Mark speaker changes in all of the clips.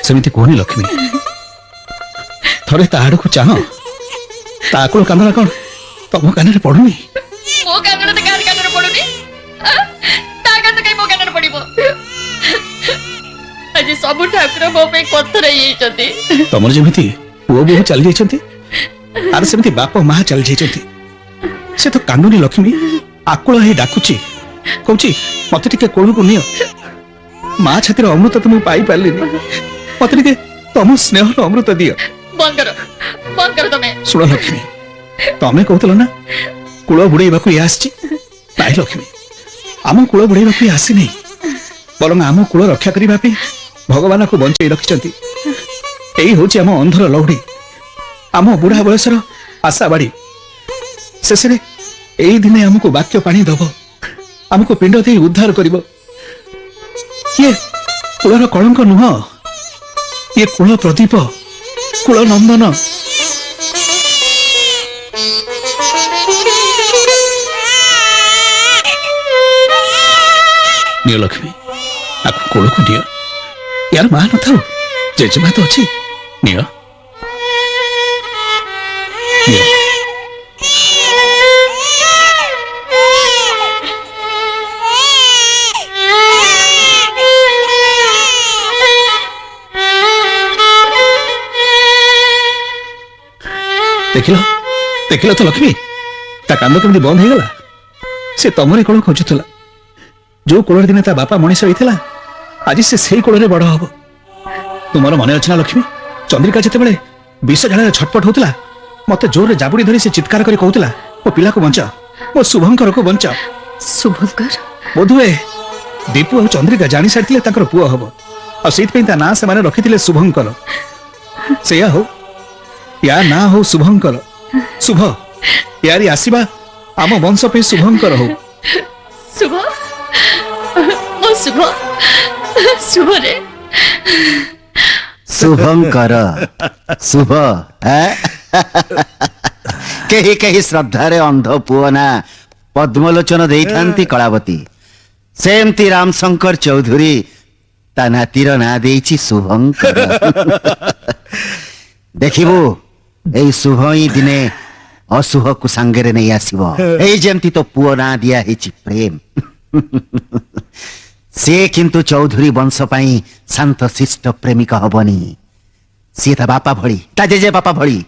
Speaker 1: सेमिति कहनी लक्ष्मी थरे ता आड़ को चाह ताकुल कांदना कौन तम कान रे पड़ुनी
Speaker 2: मो कांदना तो कार कान रे पड़ुनी ता कान कई मो कान रे पड़िबो आज सब ठाकुर मो पे पत्थर येचंती
Speaker 1: तमर जेमिति पुओ बहु चल जेचंती आर सेमिति बाप मां चल जेचंती से तो कांदुनी लक्ष्मी आकुल हे डाकुची कहूची मते टिके कोळू को नियो मां छातिर अमृत तुम पाई पारलिनी मते टिके तम स्नेह अमृत दियो
Speaker 2: बंद करो तमे
Speaker 1: सुन लक्ष्मी तमे कहतलो ना कुळ बुड़ेबाकू ये आसी नाई लक्ष्मी आम कुळ बुड़ेबाकू आसी नहीं बरं आम कुळ रक्षा करने भगवान को बंचाई रखिंट यही हूँ आम अंधर लौड़ी आम बुढ़ा बयसर आशा बाड़ी शेष यही दिने आमको वाक्य पानी दब आमको पिंड दे उद्धार कर ये कुलर कलंक नुह ये कुल प्रदीप कुल नंदन नियो लक्ष्मी आपको कोल को दियो यार मां न थाओ जेजेमा तो अच्छी नियो नियो देखिल तो लक्ष्मी ता कांद केमती बंद हो गला से तमरे कोल खोजुला जो कोल दिन ता बापा मनीष होता आज से कोल बड़ हम तुम मन अच्छे ना लक्ष्मी चंद्रिका जिते बड़े विष झाड़ छटपट होता मत जोर जाबुड़ी धरी से चित्कार कर कहला मो पिला को बंचा मो शुभंकर को बंचा
Speaker 2: शुभंकर
Speaker 1: बोधुए दीपू और चंद्रिका जानी सारी पुओ हम और ना से रखी शुभंकर से हो या ना हो शुभंकर शुभ यारी आसीबा आम वंश पे शुभंकर हो
Speaker 2: शुभ ओ शुभ शुभ रे
Speaker 3: शुभंकर शुभ कही कही श्रद्धा रे अंध पुओ ना पद्मलोचन देइथांती कलावती सेमती रामशंकर चौधुरी ता नातीर ना देइछि शुभंकर देखिबो एई शुभ ही दिने अशुभ को सांगरे नहीं आसीबो एई जेमती तो पुओ ना दिया हेछि प्रेम से किंतु चौधुरी वंश पाई शांत शिष्ट प्रेमिक हबनी सी ता बापा भली ता जेजे बापा भली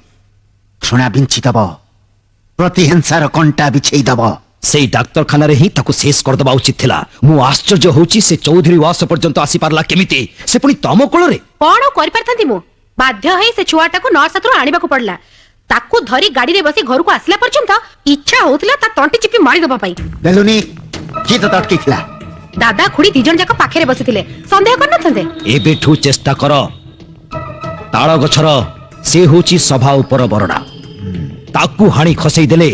Speaker 3: क्षुणा बिंची दब प्रतिहिंसार कंटा बिछेई दब
Speaker 4: से डाक्तरखाना रे ही ताको शेष कर दबा उचित थिला मु आश्चर्य होची से चौधुरी वास पर्यंत आसी पारला केमिति से पुनी तम कोल रे
Speaker 5: कोन करि परथंती मु बाध्य है से छुआटा को नर्स हाथरो आनिबा को पड़ला ताको धरी गाड़ी रे बसी घर को आसला पर्यंत इच्छा होतला ता तंटी चिपी मारी दबा पाई
Speaker 3: देलुनी की तो तटकी खिला
Speaker 5: दादा खुड़ी तीजन जाक पाखे रे बसिथिले संदेह कर नथंदे
Speaker 4: एबे ठू चेष्टा कर ताळ गछर से होची सभा ऊपर बरडा ताकू हाणी खसई देले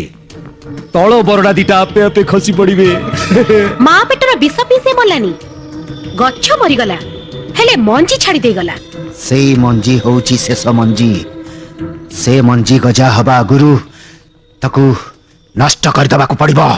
Speaker 4: तळ बरडा दिटा आपे आपे खसी पड़िबे
Speaker 5: मां पेटर विष पीसे मलानी गच्छ मरी गला हेले मंजी छाड़ी दे गला
Speaker 3: सेई मंजी होची शेष मंजी से मंजी गजा हबा गुरु ताकू नष्ट कर दबा को पड़िबो।